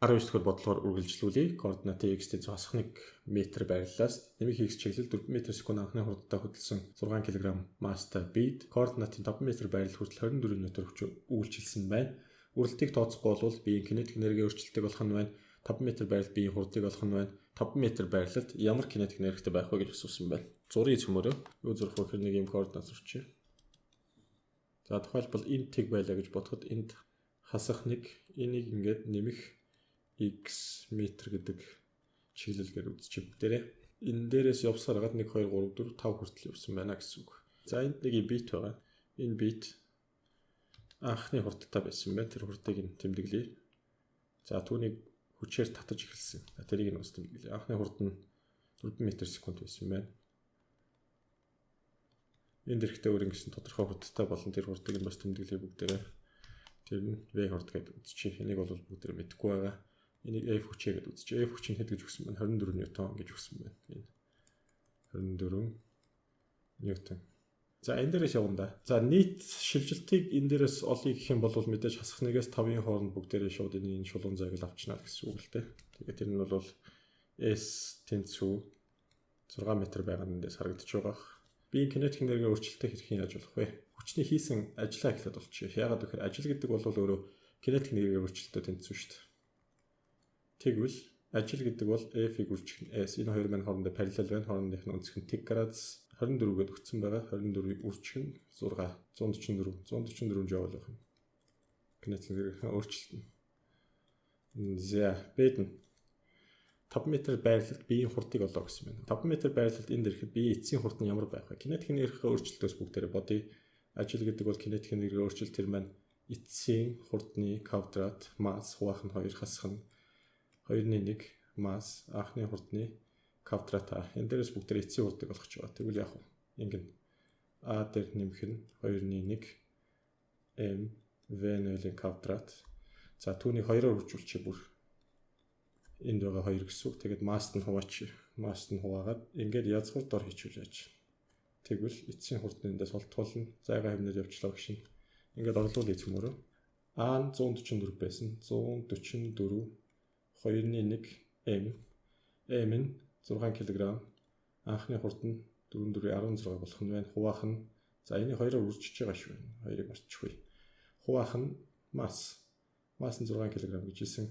19 дахь бодлогоор үргэлжлүүлье. Координатын x-тэй хасах 1 м байрлалаас нэмэх x чиглэл 4 м/сек анхны хурдтай хөдөлсөн 6 кг масстай бит координатын 5 м байрлал хүртэл 24 м хүч үйлчилсэн байна. Үрэлтийг тооцохгүй бол биеийн кинетик энерги өөрчлөлтийг олох нь байна. 5 м байрлал биеийн хурдыг олох нь байна. 5 м байрлалд ямар кинетик энергитэй байх вэ гэж асуусан байна. Зургийг цөмөрөө юу зурх вэ гэхээр нэг юм координат зурчих. За тухайлбал энд тэг байлаа гэж бодоход энд хасах 1 энийг ингээд нэмэх x метр гэдэг чиглэлээр үзчих бүгдээрээ. Энэ дээрээс явсаар хагаад 1 2 3 4 5 хүртэл явсан байна гэсэн үг. За энд нэг бит байгаа. Энэ бит анхны хурдтай байсан байна. Тэр хурдыг нь тэмдэглэе. За түүнийг хүчээр татаж эхэлсэн. Тэрийг нь бас тэмдэглэе. Анхны хурд нь 4 м/сек байсан байна. Энэ дэрхтээ өөр ингэсэн тодорхой хурдтай болон тэр хурдыг нь бас тэмдэглэе бүгдээрээ. Тэр нь v хурд гэдэг үзчих. Энийг бол бүгдээрээ мэдэхгүй байгаа. Энийг f хүчээ гэдэг үзчих. F хүч нь хэд гэж өгсөн байна? 24 ньютон гэж өгсөн байна. Энэ 24 ньютон. За энэ дээрээс явна да. За нийт шилжилтийг энэ дээрээс олъё гэх юм бол мэдээж хасах 1-ээс 5-ын хооронд бүгдээрээ шууд энэ шулуун зайг л авчнаа гэсэн үг л дээ. Тэгээд тэр нь бол s тэнцүү 6 м байгаа нэндээс харагдаж байгаа. Биеийн кинетик энерги өөрчлөлтөд хэрхэн яаж болох вэ? Хүчний хийсэн ажлаа эхлээд болчих. Яагаад гэхээр ажил гэдэг бол өөрөө кинетик энерги өөрчлөлтөд тэнцүү шүү дээ. Тэгвэл ажил гэдэг бол F-ийг үржих нь S. Энэ хоёр маань хоорондоо параллел байна. Хоорондынх нь өнцөг нь тэг градус 24 гээд өгсөн байгаа. 24-ийг үржих нь 6 144 жоул байх юм. Кинетик энерги өөрчлөлт нь. За бэдэн 5 м байрлалд биеийн хурдыг олоо гэсэн байна. 5 м байрлалд энэ дэрхэд биеийн эцсийн хурд нь ямар байх вэ? Кинетик энерги өөрчлөлтөөс бүгдээрээ бодъё. Ажил гэдэг бол кинетик энерги өөрчлөлт тэр маань эцсийн хурдны квадрат масс хуваах нь 2 хасах нь 2-1 масс анхны хурдны квадрат а. Энэ дээрээс бүгдээрээ эцсийн хурдыг олох гэж байгаа. Тэгвэл яг уу ингэн а дээр нэмэх нь 2-1 m v0-ийн квадрат. За түүнийг 2-оор үржүүлчих бүр энд байгаа 2 гэсэн үг. Тэгээд масст нь хуваач. Масст нь хуваагаад ингээд язгуур дор хийчихвэл яаж. Тэгвэл эцсийн хурдны эндээс олдуулна. Зайгаа хэмнээд явчлаа гэж. Ингээд орлуулъя цөмөрөө. А нь 144 байсан. 144 2-1 m. M нь 6 кг. Анхны хурд нь 4-4-16 болох нь байна. Хуваах нь за энийг 2-оор үржиж байгаа шүү. 2-ыг марчихгүй. Хуваах нь масс. Масс нь 6 кг гэж хэлсэн.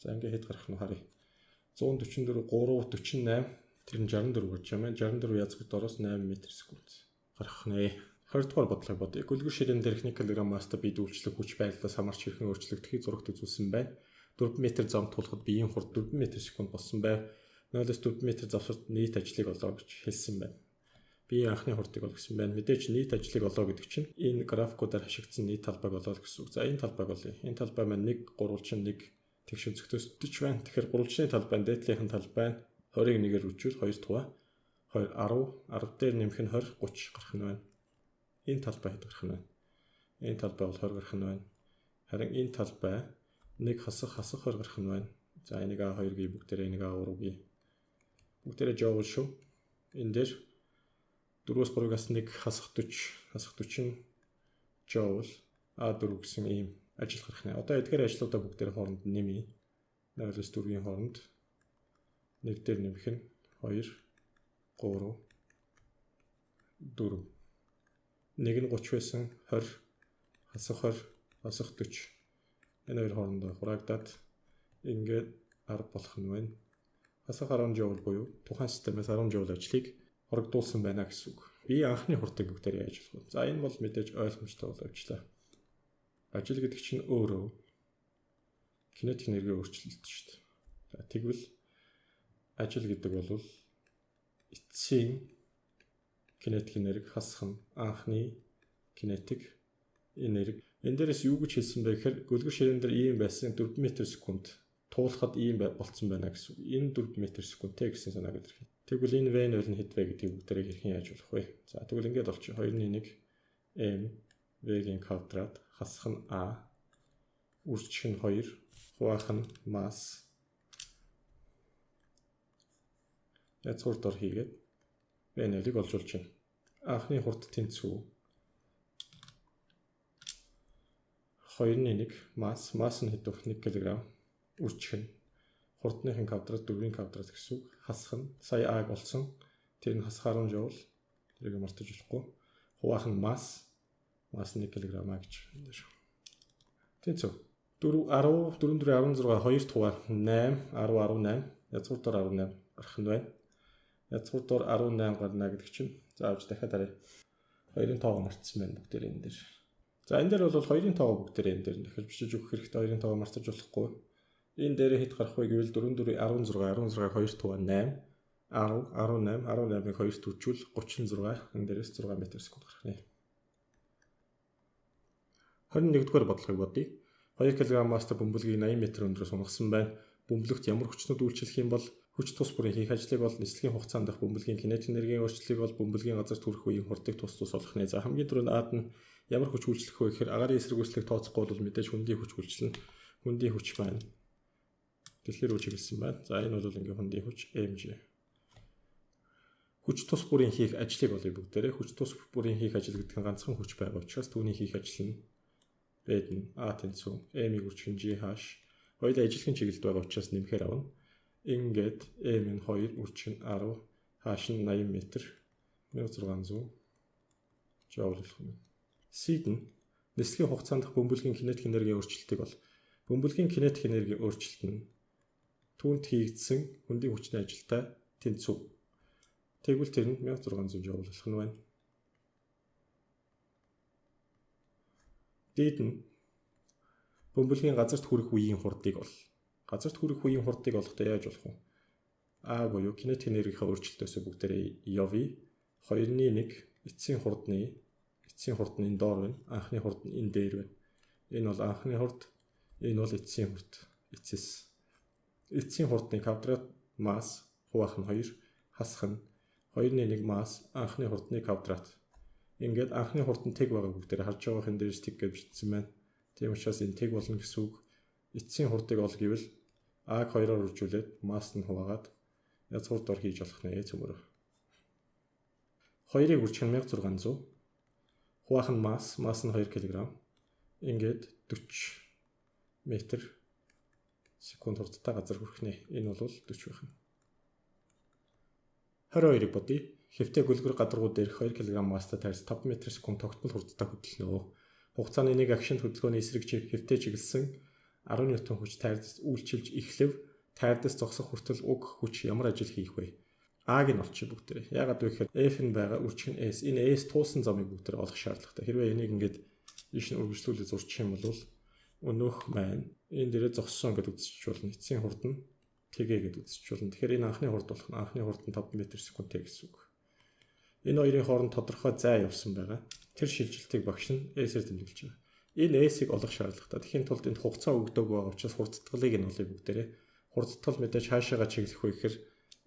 За ингээд хэд гарах нь харъя. 144 348 тэр нь 64 гэж юм байна. 64 язгуурт ороос 8 м/сек гарах нэ. 20 дугаар бодлогыг бодъё. Гүлгэр ширээн дээрх 1 кг масстай бие дүүлчлэг хүч байрлалаас хамаарч хэрхэн өөрчлөгдөхийг зурагт үзүүлсэн байна. 4 м зам тулахад биеийн хурд 4 м/сек болсон байв. 0-4 м завсарт нийт ажлыг олоо гэж хэлсэн байна. Биеийн анхны хурдыг ол гэсэн байна. Мэдээж нийт ажлыг олоо гэдэг чинь энэ графикуудаар хашигдсан нийт талбайг олоо гэсэн үг. За энэ талбайг олъё. Энэ талбай маань 1 гурвалжин 1 тэгш өнцгтөөс өдөж байна. Тэгэхээр гурвалжны талбай нь дээдлийнхэн талбай нь 20-ыг 1-ээр үржүүл 2 туга 2 10 дээр нэмэх нь 20 30 гарах нь байна. Энэ талбай хэд гарах нь байна? Энэ талбай бол 20 гарах нь байна. Харин энэ талбай 1 хасах 20 гарах нь байна. За энийг А2 гээ бүгдээрээ энийг А3 гээ. Бүгдээрээ жоовл шүү. Энэ дээр 4-өөс 3-аас 1 хасах 40 жоовл А4 гэсэн ийм ажил гарах нэ. Одоо эдгээр ажлуудаа бүгдээрээ хооронд нэмье. 0-өөс 4-ийн хооронд 1 дээр нэмэх нь 2 3 4 1 нь 30 байсан 20 хасах 20 хасах 40 энэ хоёр хоорондоо хураагдаад ингээд 10 болох нь байна. Хасах 10 жоул буюу тухайн системээс 10 жоул ажлыг хоригдуулсан байна гэсэн үг. Би анхны хурдыг бүгдээр яаж болох вэ? За энэ бол мэдээж ойлгомжтой боловчлаа. Ажил гэдэг чинь өөрөө кинетик энерги өөрчлөлт шүү дээ. За тэгвэл ажил гэдэг бол эцсийн кинетик энерги хасах нь анхны кинетик энерги. Энэ дээрээс юу гэж хэлсэн бэ гэхээр гөлгөр ширээн дээр ийм байсан 4 м/сек туулахад ийм болцсон байна гэсэн үг. Энэ 4 м/сек гэсэн санааг илэрхийлж. Тэгвэл энэ v0 нь хэд вэ гэдгийг бүгдээрээ хэрхэн яаж болох вэ? За тэгвэл ингээд болчих. 2-1 m v-ийн квадрат хасах нь a үржих нь 2 хуваах нь масс язгуур дор хийгээд v0-ыг олж болж байна. Анхны хурд тэнцүү 2-1 масс нь хэд вэ? 1 кг. Үржих нь хурдныхын квадрат 4-ийн квадрат гэсэн үг. Хасах нь сая А болсон. Тэр нь хасах 10 жоул. Тэрийг мартаж болохгүй. Хуваах нь масс нь 1 кг гэж энэ шүү. Тэнцүү. 4 10 4 4 16 2 тухай 8 10 18 язгуурдаар 18 гарах нь байна. Язгуурдаар 18 гарна гэдэг чинь заавч дахиад харъя. 2-ын тоогоо мартсан байна бүгд энэ дээр. За энэ дээр бол 2-ын тоогоо бүгд энэ дээр дахиж бичиж өгөх хэрэгтэй. 2-ын тоогоо мартаж болохгүй. Энэ дээр хэд гарах вэ гэвэл 4 4 16 2 тухай 8 10 18 18-ыг 2 төржүүл 36 энэ дээрээс 6 м/сек гарах нэ. 21-р бодлогыг бодъё. 2 кг мастай бөмбөлгийг 80 м өндрөөс унгасан байна. Бөмбөлөгт ямар хүчнүүд үйлчлэх юм бол хүч тус бүрийн хийх ажлыг бол нислэгийн хугацаанд дах бөмбөлгийн кинетик энергийн өөрчлөлийг бол бөмбөлгийн газар төрөх үеийн хурдыг тус болох нэ. За хамгийн түрүүнд Ад нь ямар хүч үйлчлэх вэ гэхээр агаарын эсрэг үүслийг тооцохгүй бол мэдээж хүндийн хүч үйлчлэнэ. Хүндийн хүч байна. Дэлхий рүү чиглэсэн байна. За энэ бол ингээ хүндийн хүч mg. Хүч тус бүрийн хийх ажлыг болъё бүгдээрээ. Хүч тус бүрийн хийх ажил гэдэг нь ганцхан хүч байгаа учраас түүний хийх ажил нь бэдэн А тэнцүү m-ийг үржих g h. Хоёулаа ижилхэн чиглэлд байгаа учраас нэмэхээр авна. Ингээд m нь 2 үржих нь 10 h нь 80 м 1600 joule болох юм. C нь нислэгийн хугацаанд дах бөмбөлгийн кинетик энергийн өөрчлөлтийг бол бөмбөлгийн кинетик энергийн өөрчлөлт нь түүнд хийгдсэн хүндийн хүчний ажилтай тэнцүү. Тэгвэл тэр нь 1600 joule болох нь байна. Дээд нь бөмбөлгийн газарт хүрэх үеийн хурдыг бол газарт хүрэх үеийн хурдыг олохдоо яаж болох вэ? А буюу кинетик энергийнхаа өөрчлөлтөөс бүгдээрээ явъя. 2-1 эцсийн хурдны доор байна. Анхны хурд нь энэ дээр байна. Энэ бол анхны хурд, энэ бол эцсийн хурд. Эцсийн хурдны квадрат масс хуваах нь 2, хасах нь 2-1 масс анхны хурдны квадрат. Ингээд анхны хурд нь тэг байгаа бүгдээр харж байгаа хэн дээрс тэг гэж бичсэн байна. Тийм учраас энэ тэг болно гэсэн үг. Эцсийн хурдыг ол гэвэл А-г 2-оор үржүүлээд масс нь хуваагаад язгуурдаар хийж болох нэ цөмөр. 2-ыг үржих нь 1600. Хуваах нь масс нь 2 кг. Ингээд 40 м/сек хурдтай газар хүрэх нэ. Энэ бол 40 байх нь. 22-ыг бодъё. Хэвтэй гөлгөр гадаргуу дээрх 2 кг масстай тайрс 5 м/сек тогтмол хурдтай хөдөлнө. Хугацааны нэг агшинт хөдөлгөөний эсрэг хэвтэй чиглэсэн 10 ньютон хүч тайрдас үйлчилж эхлэв тайрдас зогсох хүртэл уг хүч ямар ажил хийх вэ? А-г нь олчих бүгдээ. Яагаад вэ гэхээр F нь байгаа үржих нь S. Энэ S туусан замыг бүгдээ олох шаардлагатай. Хэрвээ энийг ингээд ийш нь үргэлжлүүлээд зурчих юм бол өнөөх маань энэ дээрээ зогссон гэдээ үзчих болно. Эцсийн хурд нь TG гэдээ үзчих болно. Тэгэхээр энэ анхны хурд болох нь анхны хурд нь 5 м/сек гэсэн үг. Энэ хоёрын хооронд тодорхой зай явсан байгаа. Тэр шилжилтийг багш нь S-ээр тэмдэглэж байгаа. Энэ S-ийг олох шаардлагатай. Тэгэхийн тулд энд хугацаа өгдөг байгаа учраас хурдтгалыг нь олъё бүгдээрээ. Хурдтгал мэдээж хаашаага чиглэх вэ гэхээр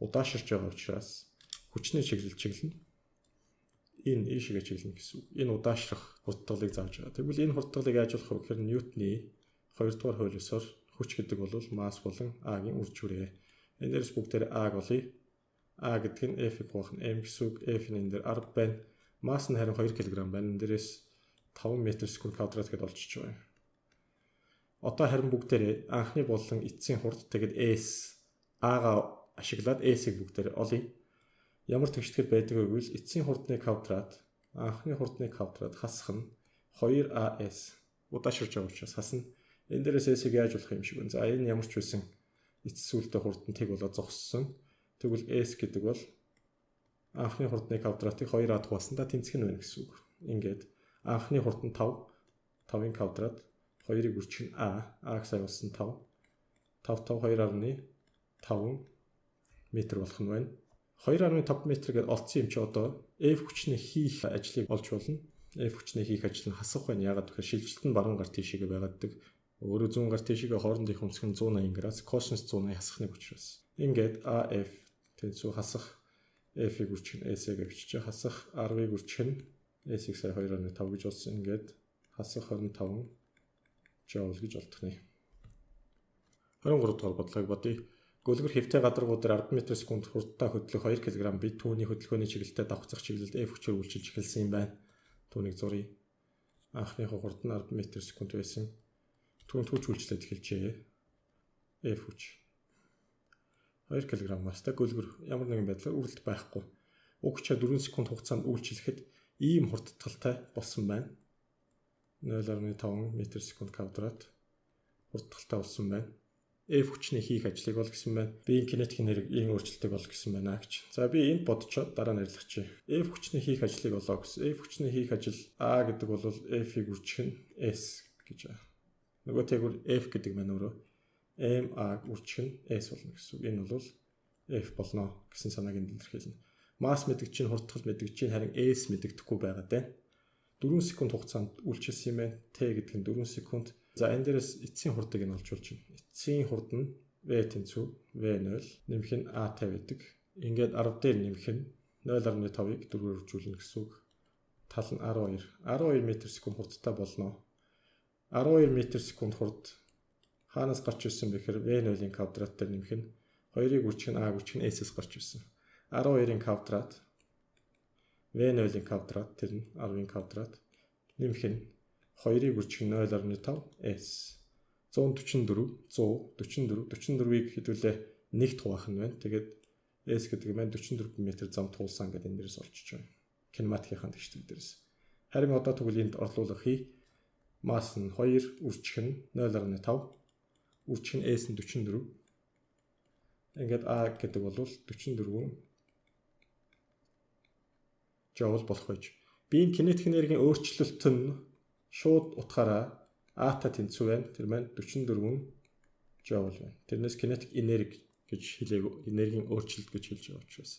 удаашрж байгаа учраас хүчний чиглэлнэ. Энэ ийшээгээ чиглэнэ гэсэн үг. Энэ удаашрах хурдтгалыг зааж байгаа. Тэгвэл энэ хурдтгалыг яаж болох вэ гэхээр Ньютоны 2-р хуулиусаар хүч гэдэг бол масс болон А-гийн үржүүрээ. Энэ дээрс бүгдээрээ А-г олъё. А гэдэг нь F-ийг хуваах нь m гэсэн үг. F нь энэ дээр 10 байна. Масс нь харин 2 кг байна. Энэ дээрээс 5 м/сек квадрат гэдээ олчиж байгаа юм. Одоо харин бүгдээрээ анхны болон эцсийн хурд тэгээд S А-га ашиглаад S-ийг бүгдээрээ олъё. Ямар тэгштгэл байдаг вэ гэвэл эцсийн хурдны квадрат, анхны хурдны квадрат хасах нь 2AS удаашрж байгаа учраас хасна. Энэ дээрээс S-ийг яаж болох юм шиг вэ? За энэ ямар ч байсан эцсүүлдээ хурд нь тэг болоод зогссон. Тэгвэл S гэдэг бол анхны хурдны квадратыг 2А хуваасандаа тэнцэх нь байна гэсэн үг. Ингээд анхны хурд нь 5-ын квадрат 2-ыг үржих нь А-г сая болсон 5 2.5 м болох нь байна. 2.5 м гэдээ олцсон юм чи одоо F хүчний хийх ажлыг олж болно. F хүчний хийх ажил нь хасах байна. Яагаад гэхээр шилжилт нь баруун гар тийшээгээ байгааддаг. Өөрөө зүүн гар тийшээгээ хоорондын хүнсэх нь 180 градус, косинус 180 хасахныг учраас. Ингээд AF тэнцүү хасах F-ийг үржих нь S-ийг бичиж хасах 10-ыг үржих нь S-ийг сая 2.5 гэж болсон. Ингээд хасах 25 joule гэж олдох нэ. 23 дугаар бодлогыг бодъё. Гөлгөр хэвтэй гадаргуу дээр 10 м/сек хурдтай хөдлөх 2 кг бит түүний хөдөлгөөний чиглэлтэй давхцах чиглэлд F хүчээр үйлчилж эхэлсэн юм байна. Түүнийг зуръя. анхныхоо хурд нь 10 м/сек байсан. Түүнд хүч үйлчлээд эхэлжээ. F хүч 2 кг-аас гөлгөр ямар нэгэн байдлаар үрэлт байхгүй. Уг хүчээр 4 секунд хугацаанд үйлчлэхэд ийм хурдталтай болсон байна. 0.5 м/сек квадрат хурдталтай болсон байна. F хүчний хийх ажлыг бол гэсэн байна. Биеийн кинетик энергийн өөрчлөлтийг бол гэсэн байна гэж. За би энд бодчоод дараа нь ярилцгач. F хүчний хийх ажлыг олоо гэсэн. F хүчний хийх ажил A гэдэг бол F-ийг үржих нь S гэж байна. Нөгөө тэгвэр F гэдэг маань өөрөө MA үржих нь S болно гэсэн. Энэ бол F болно гэсэн санааг энд илэрхийлнэ. Масс мэддэг чинь хурдтал мэддэг чинь харин S мэддэхгүй байгаад байна. 4 секунд хугацаанд үйлчилсэн юм байна. T гэдэг нь 4 секунд. За энэ дээрээс эцсийн хурдыг нь олж байна. Эцсийн хурд нь V тэнцүү V0 нэмэх нь AT байдаг. Ингээд 10 дээр нэмэх нь 0.5-ыг 4-өөр үржүүлнэ гэсэн үг. Тал нь 12 м/сек хурдтай болно. 12 м/сек хурд хаанаас гарч ирсэн бэхээр V0-ийн квадрат дээр нэмэх нь 2-ыг үржих нь A үржих нь S-ээс гарч ирсэн. 12-ийн квадрат V0-ийн квадрат тэр нь 10-ийн квадрат нэмэх нь 2-ыг үржих нь 0.5 S 44-ийг хэдүүлээ нэгт хуваах нь байна. Тэгээд S гэдэг нь 44 м зам туулсан гэдэг энэ дээрээс олчиж байна. Кинематикийн тэгшдэг дээрээс. Харин одоо тэгвэл энд орлуулах хий масс нь 2 үржих нь 0.5 үржих нь S нь 44. Ингээд A гэдэг бол 44 joule болох байж. Биеийн кинетик энергийн өөрчлөлт нь шууд утгаараа А-та тэнцүү байна. Тэр маань 44 joule байна. Тэрнээс кинетик энерги гэж хэлээг энергийн өөрчлөлт гэж хэлж байгаа учраас